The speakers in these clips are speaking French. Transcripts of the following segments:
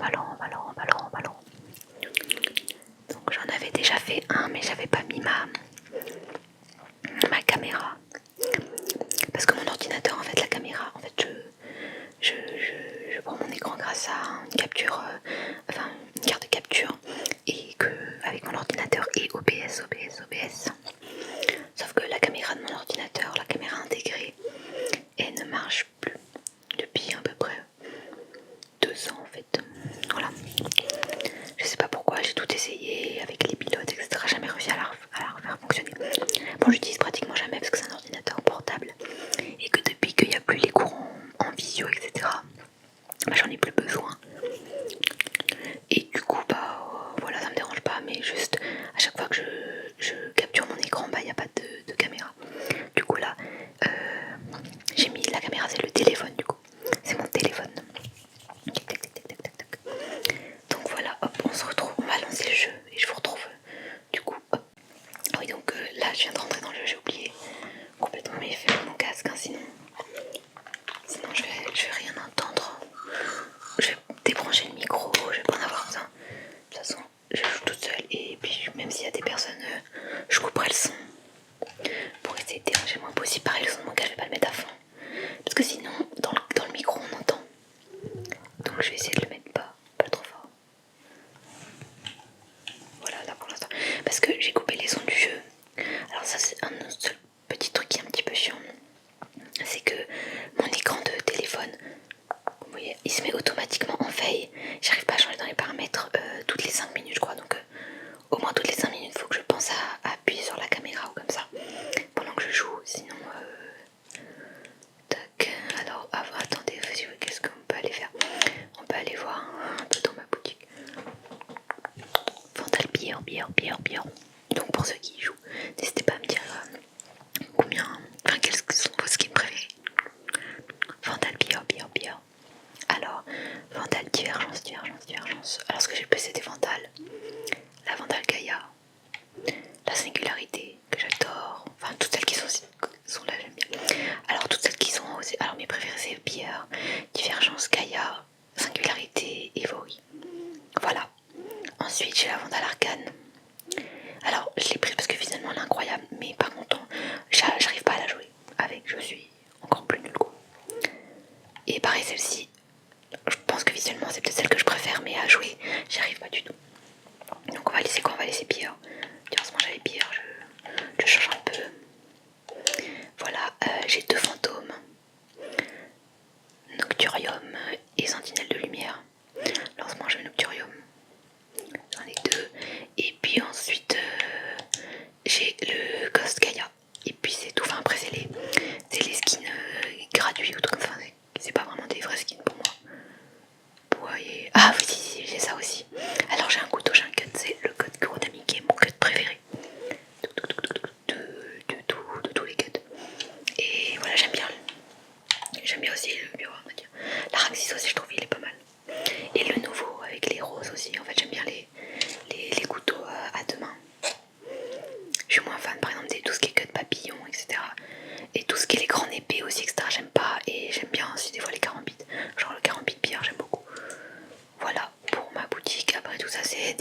Valorant. Donc j'en avais déjà fait un, mais j'avais pas mis ma caméra. Parce que mon ordinateur, en fait, la caméra, en fait, je prends mon écran grâce à une capture, une carte de capture, et que avec mon ordinateur et OBS. Sauf que la caméra de mon ordinateur, la caméra intégrée, elle ne marche plus depuis à peu près 2 ans en fait. Voilà. Je sais pas pourquoi, j'ai tout essayé avec les pilotes, etc. Jamais réussi à la refaire fonctionner. Bon, j'utilise pratiquement jamais parce que c'est un ordinateur portable et que depuis qu'il n'y a plus les courants en visio, etc., bah, j'en ai plus besoin. Et du coup, voilà, ça me dérange pas, mais juste à chaque fois que je capture mon écran, il n'y a pas de caméra. Du coup, là, j'ai mis la caméra, c'est le téléphone, du coup. C'est mon téléphone. Donc voilà, hop, on se retrouve, on va lancer le jeu et je vous retrouve du coup, hop. Ah oui, donc là je viens de rentrer dans le jeu, j'ai oublié complètement mon casque, hein, sinon je vais rien entendre. Je vais débrancher le micro, je vais pas en avoir besoin. De toute façon, je joue toute seule et puis même s'il y a des personnes, je couperai le son pour essayer de déranger le moins possible. Pareil, le son de mon casque, je vais pas le mettre à fond parce que sinon dans le micro on entend. Donc je vais essayer de le mettre pas trop fort. Voilà, là pour l'instant. Parce que j'ai coupé les sons du jeu. Alors ça c'est un seul petit truc qui est un petit peu chiant. C'est que mon écran de téléphone, vous voyez, il se met automatiquement en veille. J'arrive pas à changer dans les paramètres toutes les 5 minutes je crois. Donc au moins toutes les 5 minutes il faut que je pense à appuyer sur la caméra ou comme ça. Pendant que je joue, sinon... Tac, alors attendez, qu'est-ce qu'on peut aller faire? On peut aller voir un peu dans ma boutique. Vandal bière. Donc pour ceux qui y jouent, n'hésitez pas à me dire quels sont vos skins préférés. Vandal bière. Alors, Vandal divergence. Alors ce que j'ai le plus c'était Vandal. La Vandal Gaïa. La singularité que j'adore. Enfin toutes celles qui sont là j'aime bien. Alors toutes celles qui sont aussi. Alors mes préférés c'est Pierre, Divergence, Gaïa, Singularité, Evory. Voilà. Ensuite j'ai la Vandal Arcane. Alors je l'ai prise parce que finalement elle est incroyable, mais par contre j'arrive pas à la jouer avec, je suis encore plus nulle quoi. Et pareil celle-ci, je pense que visuellement c'est peut-être celle que je préfère, mais à jouer j'y arrive pas du tout. Donc on va laisser quoi? On va laisser Pierre. Tiens, en ce moment j'avais Pierre, je change un peu. Voilà, j'ai 2 fantômes, Nocturium et Sentinelle de lumière. Là en ce moment j'ai Nocturium, j'en ai 2. Et puis ensuite j'ai le Ghost Gaia. Et puis c'est tout, enfin après c'est les skins gratuits ou tout comme ça. C'est pas vraiment des vrais skins pour moi. Ouais, ah oui si, j'ai ça aussi. Alors j'ai un couteau, j'ai un cut, c'est le cut Kuronami qui est mon cut préféré de tous les cuts. Et voilà, j'aime bien aussi le bureau, on va dire. L'Araxis aussi je trouve il est pas mal. Et le nouveau avec les roses aussi, en fait j'aime bien les couteaux à 2 mains. Je suis moins fan par exemple de tout ce qui est cut papillon, etc. Et tout ce qui est les grandes épées aussi, etc. J'aime pas. Et j'aime bien aussi des fois les carambites. Genre le carambite pierre, j'aime beaucoup. Voilà pour ma boutique. Après tout ça c'est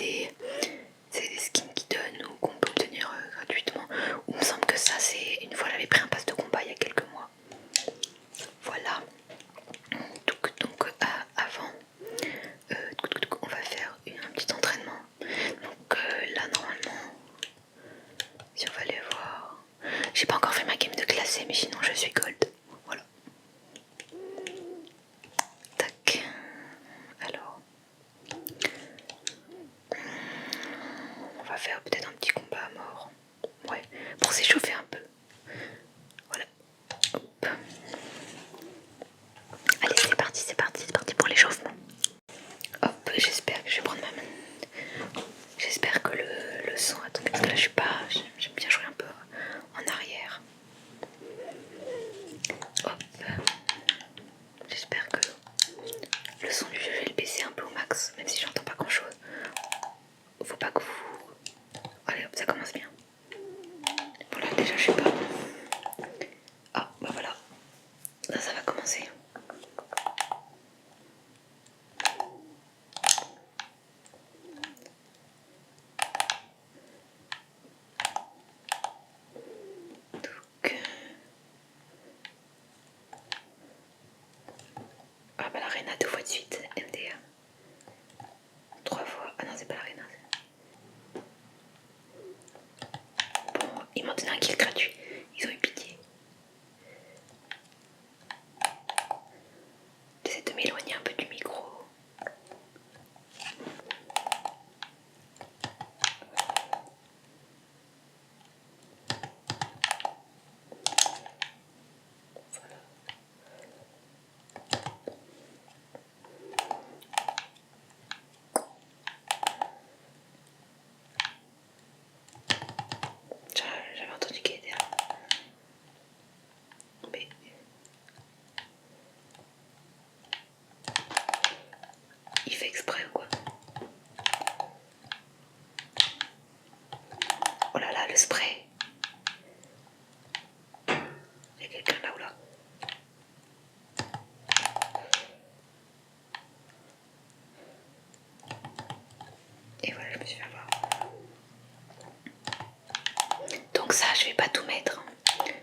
je vais pas tout mettre.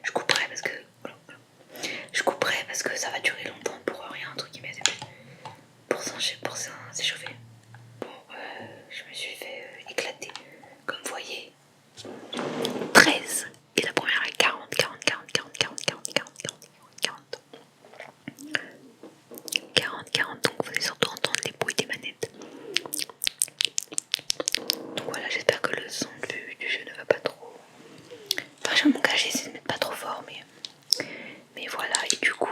Je couperai parce que ça va durer longtemps pour rien entre guillemets. Pour s'échauffer. Bon, je me suis fait éclater. Comme vous voyez, 13. Et la première est 40, 40, 40, 40, 40, 40, 40, 40, 40, 40. Donc vous allez surtout entendre les bruits des manettes. Donc voilà, j'espère que le son du jeu ne va pas trop. Enfin, je vais m'engager, essayer de mettre pas trop fort, mais voilà. Et du coup,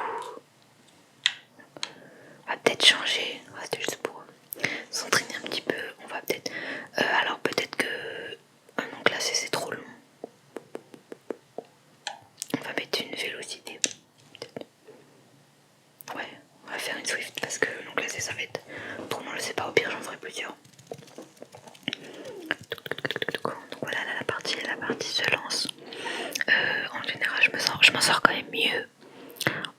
on va peut-être changer. C'était juste pour s'entraîner un petit peu. On va peut-être. Alors peut-être que un nom classé c'est trop long. On va mettre une vélocité. Ouais, on va faire une Swift parce que le nom classé ça va être trop long. Je sais pas, au pire j'en ferai plusieurs. Donc voilà, là, la partie se lance. En général, je m'en sors quand même mieux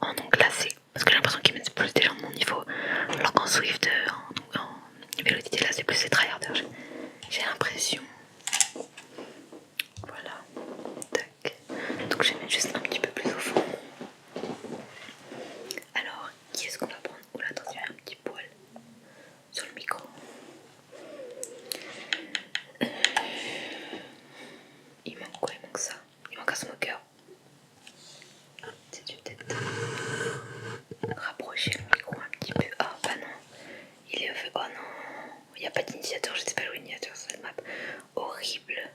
en nom classé parce que j'ai l'impression qu'ils mettent plus des gens de mon niveau. Alors qu'en Swift, en vélocité, là c'est plus les tryharders. J'ai l'impression. Voilà. Tac. Donc je vais mettre juste un petit peu plus au fond. Alors, qui est-ce qu'on va prendre? Oula, attention, il y a un petit poil sur le micro. Il manque quoi? Il manque ça. Il manque un smoker. C'est peut-être rapprocher le micro un petit peu. Ah bah non. Il est... Oh non. Il n'y a pas d'initiateur. Je sais pas jouer d'initiateur sur cette map. Horrible.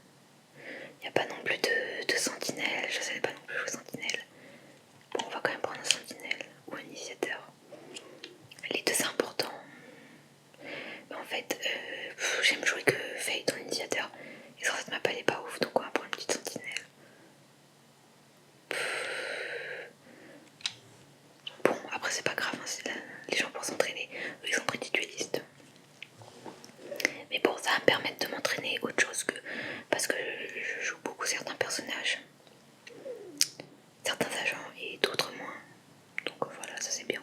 Il n'y a pas non plus de sentinelle. Je savais pas non plus jouer sentinelle. Bon, on va quand même prendre un sentinelle ou un initiateur. Les deux c'est important. Mais en fait, j'aime jouer que Fate en initiateur. Et sur cette map elle est pas ouf, donc on va prendre une petite sentinelle. Bon, après c'est pas grave, hein, c'est les gens pour s'entraîner. Eux ils ont pris des duellistes. Mais bon, ça va me permettre de m'entraîner autre chose que. Parce que je joue beaucoup certains personnages, certains agents et d'autres moins. Donc voilà, ça c'est bien.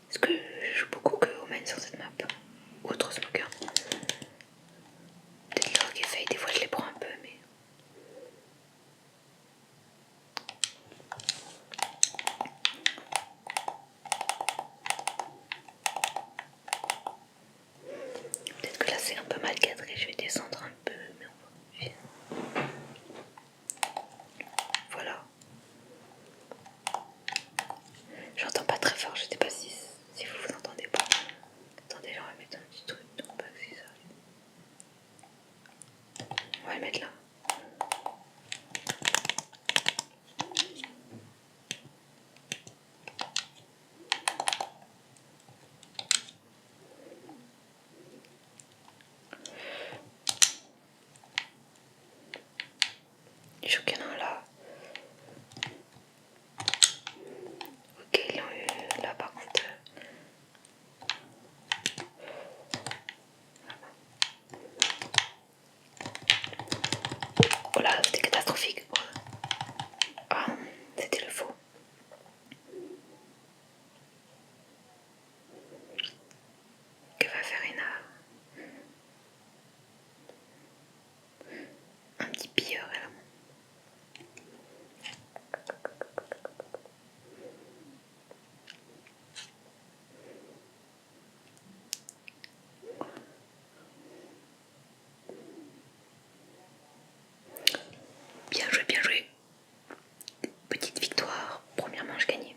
Parce que je joue beaucoup que Omen sur cette map. Ou autre smoker. Peut-être Log et Faye, des fois je les prends un peu, mais. Peut-être que là c'est un peu mal cadré, je vais descendre un peu, mais on va. Voilà. J'entends pas très fort, je sais pas si vous entendez pas. Attendez, je vais mettre un petit truc, non pas que si ça arrive. On va le mettre là. Je crois qu'il y en a un là. Ok, ils l'ont eu là par contre. Oh là, c'était catastrophique. Ah, c'était le faux. Que va faire Ina? Un petit pilleur, elle. Bien joué, bien joué. Petite victoire, première manche gagnée.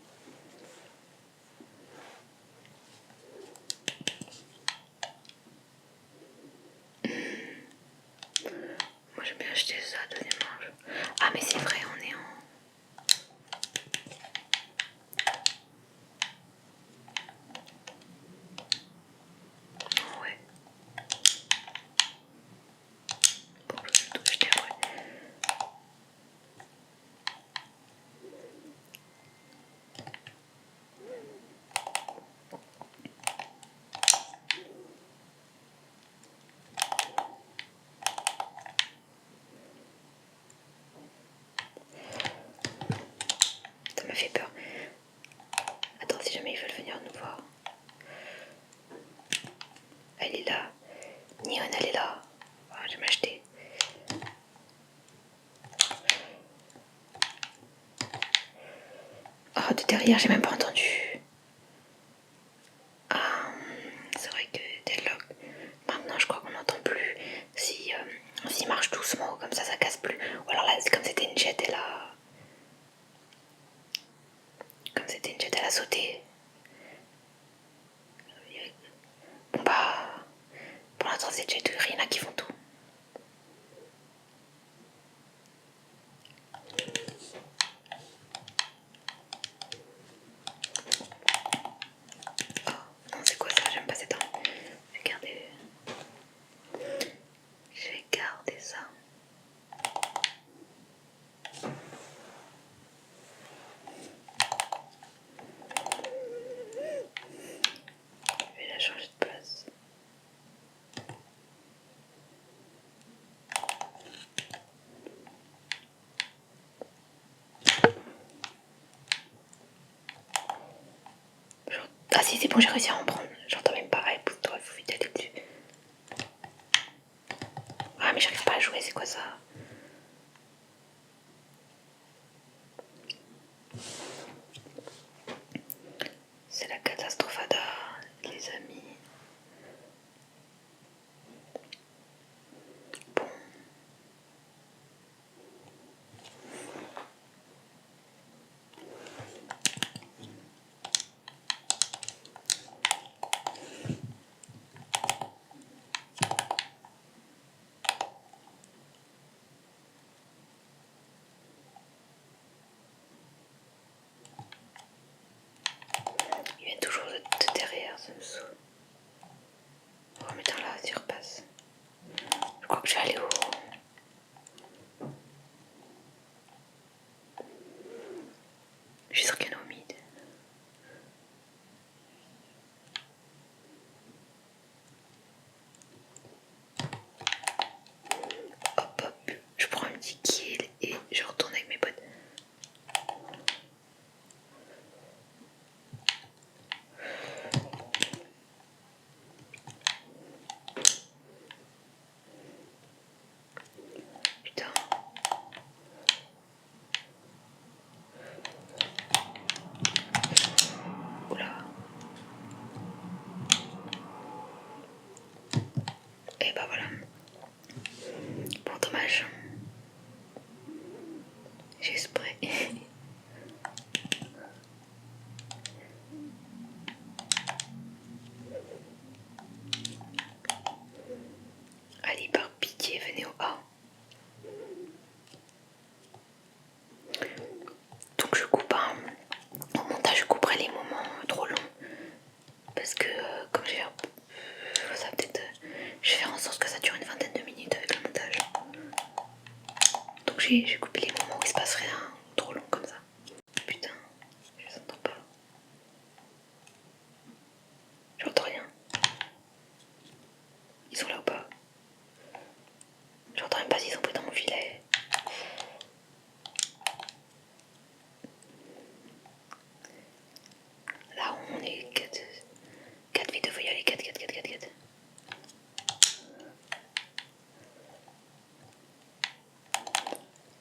Moi j'aime bien acheter ça, deuxième manche. Ah mais c'est vrai, on est en... Ouais. Bon, je vais tout acheter après. Ça m'a fait peur. Attends, si jamais ils veulent venir nous voir. Elle est là. Nyon, elle est là. Ah, je vais m'acheter. hier j'ai même pas entendu. Ah, c'est vrai que Deadlock, maintenant je crois qu'on n'entend plus. Si s'il marche doucement comme ça casse plus. Ou alors là, comme c'était une jet, elle a sauté. Bon bah, pour l'instant c'est jet, il y en a qui font tout. Oh, non c'est quoi ça, j'aime pas cette arme. Je vais garder ça. Je vais la changer de place. Ah si c'est bon, j'ai réussi à en prendre. J'entends même pas. Allez, pousse-toi, il faut vite aller dessus. Ah mais j'arrive pas à jouer, c'est quoi ça? C'est la catastrophada, les amis. Bon. Il vient toujours de derrière, ça me saoule. Oh mais là, tu repasses. Je crois que je vais aller au... Je suis sûr qu'il y en a au mid. Hop hop, je prends un petit kill et je retourne avec mes potes. Putain. Oula. Et bah voilà. Bon, dommage. J'ai spray. Allez, par pitié, venez au A. Donc je coupe au montage, je couperai les moments trop longs. Parce que comme je vais faire... Ça peut-être... je vais faire en sorte que ça dure une vingtaine de minutes avec le montage. Donc j'ai coupé les moments où il se passe rien trop long comme ça. Putain, je les entends pas. J'entends rien. Ils sont là ou pas? J'entends même pas s'ils sont pris dans mon filet. Là on est 4 vite, faut y aller, 4.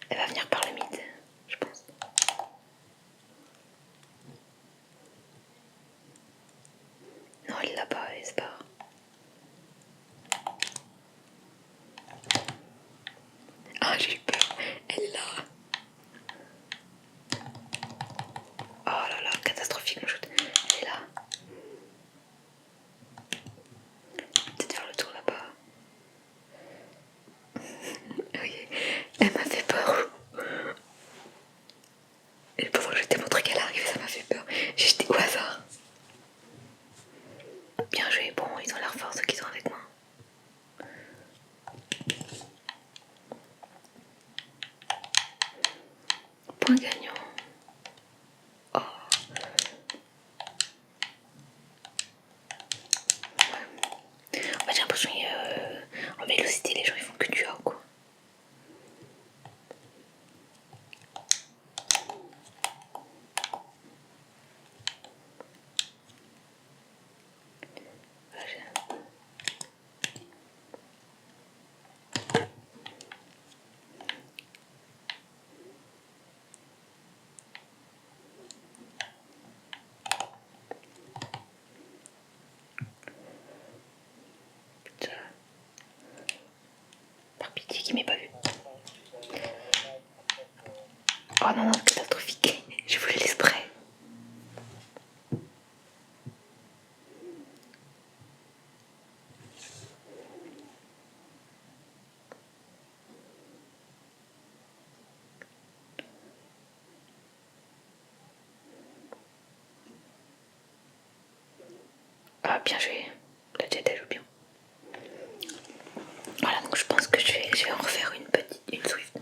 Elle va venir par le mid, je pense. Non, elle l'a pas, elle se barre. Ah, j'ai eu peur. Elle est là. Oh là là, catastrophique mon shoot. Elle est là. Peut-être faire le tour là-bas. Oui, elle m'a fait peur. Et pendant que j'étais montré qu'elle arrivait, ça m'a fait peur. J'ai jeté au hasard. Bien joué, bon, ils ont l'air forts ceux qui sont avec moi. Oh non, catastrophique. Je voulais l'esprit. Ah, bien joué. La Jet, elle joue bien. Voilà, donc je pense que je vais en refaire une Swift.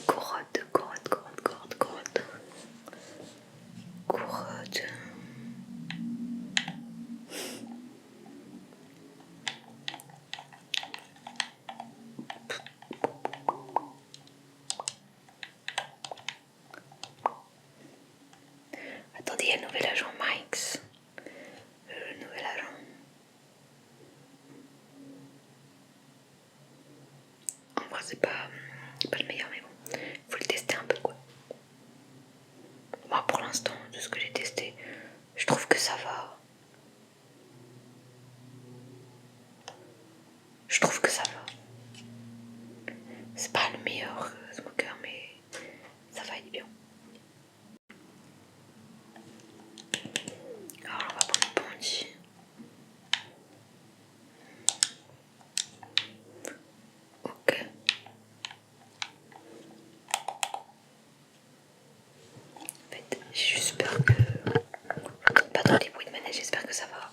Corotte, corotte, corotte, corotte, corotte. Corotte. Attendez, il y a le nouvel agent Mike's. Le nouvel agent. En vrai, c'est pas le meilleur, mais bon, faut le tester un peu quoi. Moi, pour l'instant, de ce que j'ai testé, je trouve que ça va. Je trouve que ça va. C'est pas le meilleur smoker, mais ça va, il est bien. Alors, on va prendre le Bondi. Ok. En fait, j'ai juste peur que. Pas dans les bruits de manège, j'espère que ça va.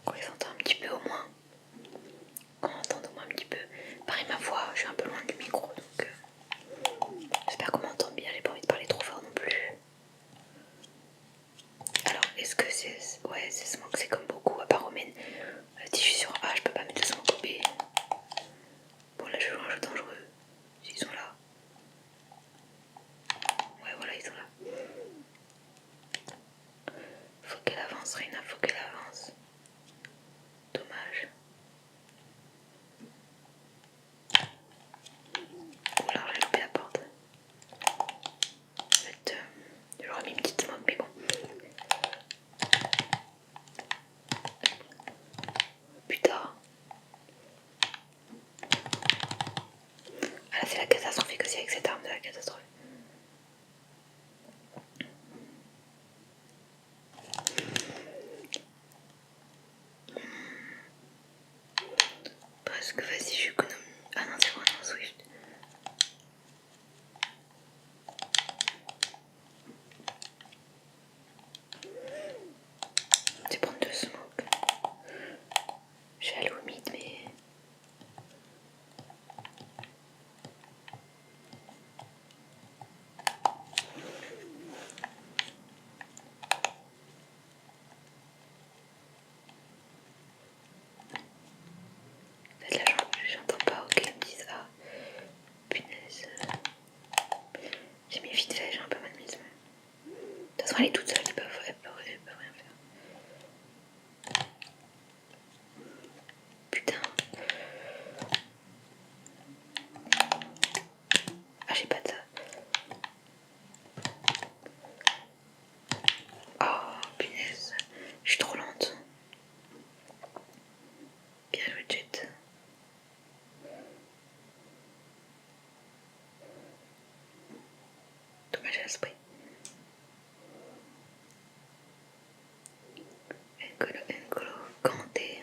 On les entend un petit peu au moins. On entend au moins un petit peu. Pareil, ma voix, je suis un peu loin du micro, donc j'espère qu'on m'entend bien. J'ai pas envie de parler trop fort non plus. Alors, est-ce que c'est. Ouais, c'est smoke, c'est comme beaucoup, à part Romaine. Si je suis sur A, je peux pas mettre de smoke B. Bon, là, je joue un jeu dangereux. S'ils sont là. Ouais, voilà, ils sont là. Faut qu'elle avance, Reina, faut qu'elle avance. Dommage. Oula, j'ai loupé la porte. En fait, j'aurais mis une petite smoke, mais bon. Putain. Ah là, c'est la catastrophe aussi avec cette arme de la catastrophe. Presque, vas-y, j'économise. Ah non, c'est bon, non, Swift. C'est prendre deux smoke. Je suis allée au mid, mais. En fait, là, j'entends pas, ok, ils me disent ah. Punaise. J'ai mis vite fait, j'ai un peu mal mise. De toute façon, elle est toute seule, elle peut rien faire. Putain. Ah, j'ai pas de ça. Oh, punaise. Je suis trop lente. Bien joué, Jet. Dommage à l'esprit. N'Golo Kanté.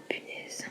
Punaise.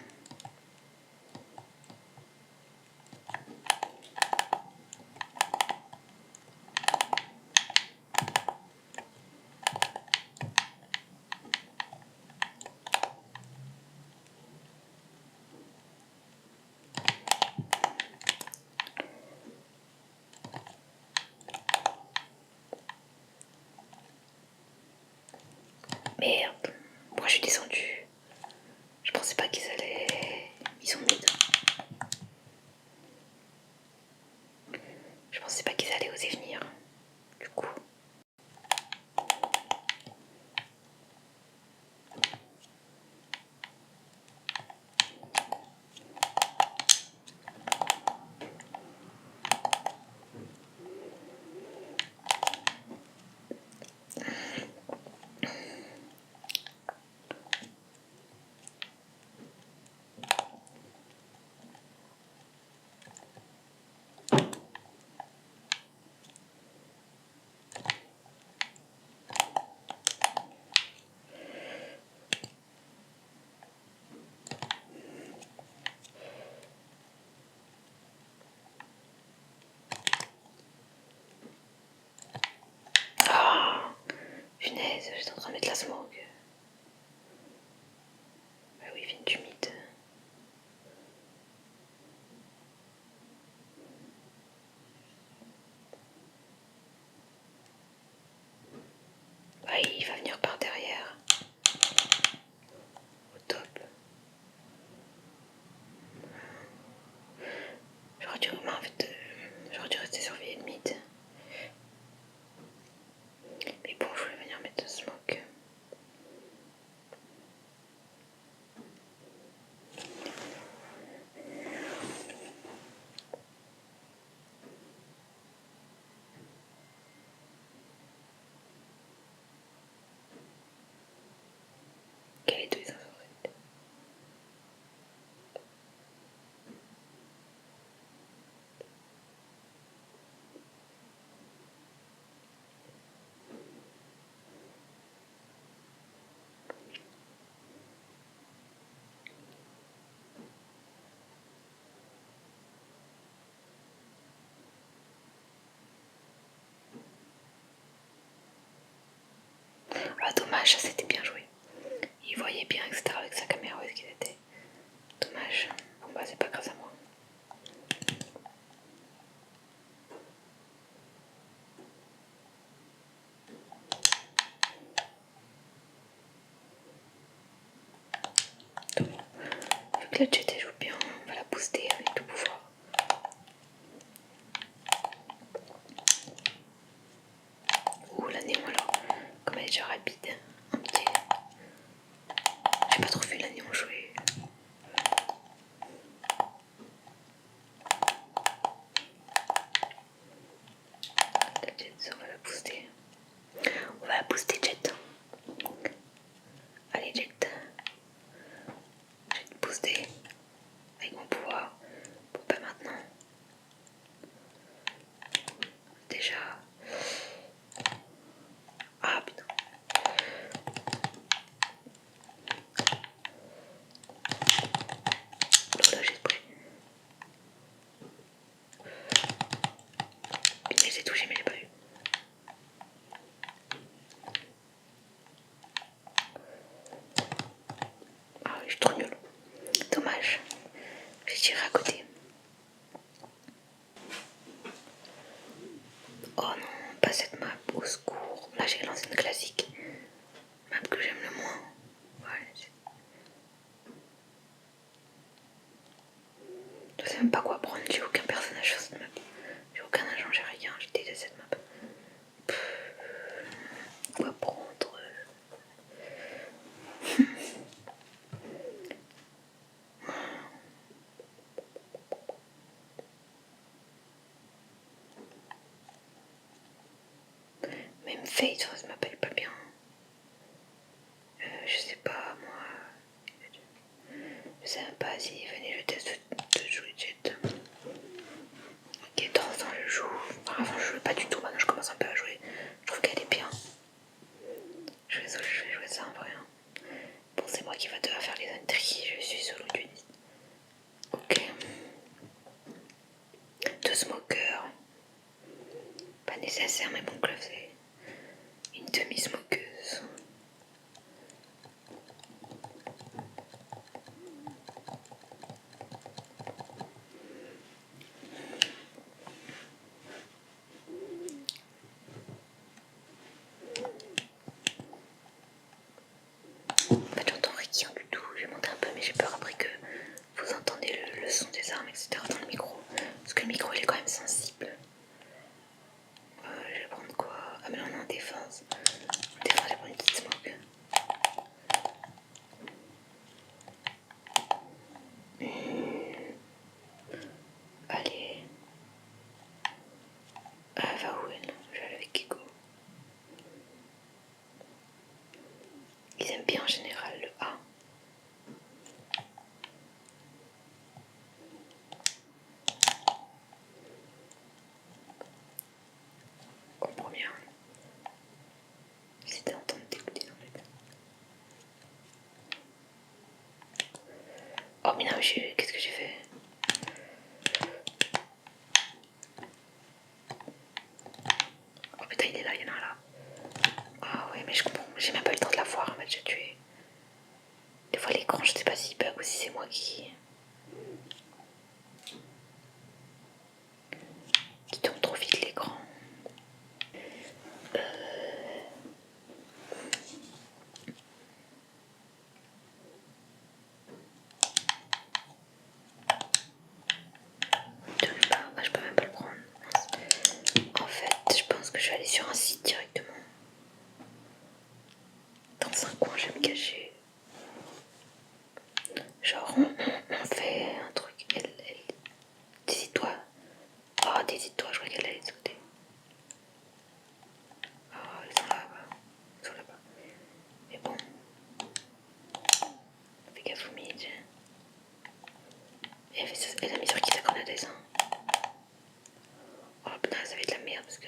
Dommage, ça c'était bien joué. Il voyait bien, etc. avec sa caméra où est-ce qu'il était. Dommage. Bon bah c'est pas grâce à moi. Donc, vu que la jet joue bien, on va la booster avec tout pouvoir. Ouh la néon alors, comme elle est déjà rapide, un petit. J'ai pas trop vu la néon jouer. La jet, on va la booster. On va la booster jet. Allez jet. Je vais te booster avec mon pouvoir. Bon pas maintenant. Déjà. Ah putain. Donc là j'ai pris. Je les ai touchés mais j'ai pas vu. Ah oui, je suis trop nulle. Dommage. J'ai tiré à côté. Oh non, pas cette map, au secours. Là j'ai lancé une classique. Map que j'aime le moins. Ouais, je sais même pas quoi prendre, j'ai aucun personnage sur cette map. J'ai aucun agent, j'ai rien, j'ai détesté cette map. Quoi prendre? Même Fate sur cette map elle est pas bien. Je sais pas moi. Je sais même pas si venez je teste de jouer jet. Ok, de temps en temps je joue. Enfin, avant je jouais pas du tout, maintenant je commence un peu à jouer. Je trouve qu'elle est bien. Je vais jouer ça en vrai. Hein. Bon, c'est moi qui va devoir faire les intrigues, je suis solo dueliste. Ok. 2 smokers. Pas nécessaire, mais bon, club c'est une demi-smokeuse. En fait, j'entends rien du tout. Je vais monter un peu, mais j'ai peur après que vous entendez le son des armes, etc. dans le micro. Parce que le micro il est quand même sensible. Je vais prendre quoi? Ah, mais là on est en défense. En défense, je vais prendre une petite smoke. Allez. Ah, va où elle? Je vais aller avec Kiko. Ils aiment bien en général le A. En première. C'était en train de dégoûter en fait. Oh mais non, qu'est-ce que j'ai fait? Oh putain, il est là, il y en a un là. Ah ouais, mais je comprends. J'ai même pas eu le temps de la voir, elle m'a déjà tué. Des fois l'écran, je sais pas s'il bug ou si c'est moi qui tourne trop vite l'écran. Je peux même pas le prendre. En fait, je pense que je vais aller sur un site directement. Dans un coin, je vais me cacher. Genre, on fait un truc. Décide-toi. Oh, décide-toi, je crois qu'elle allait de ce côté. Oh, ils sont là-bas. Ils sont là-bas. Mais bon. Fais gaffe au mid. Elle a mis sur qui sa grenade à dessin? Oh putain, ça va être la merde parce que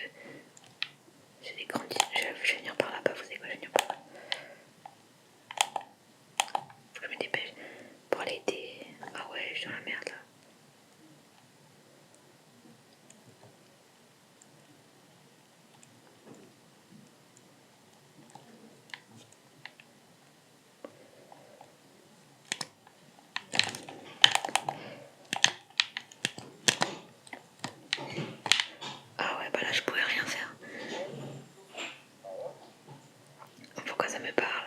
me parle.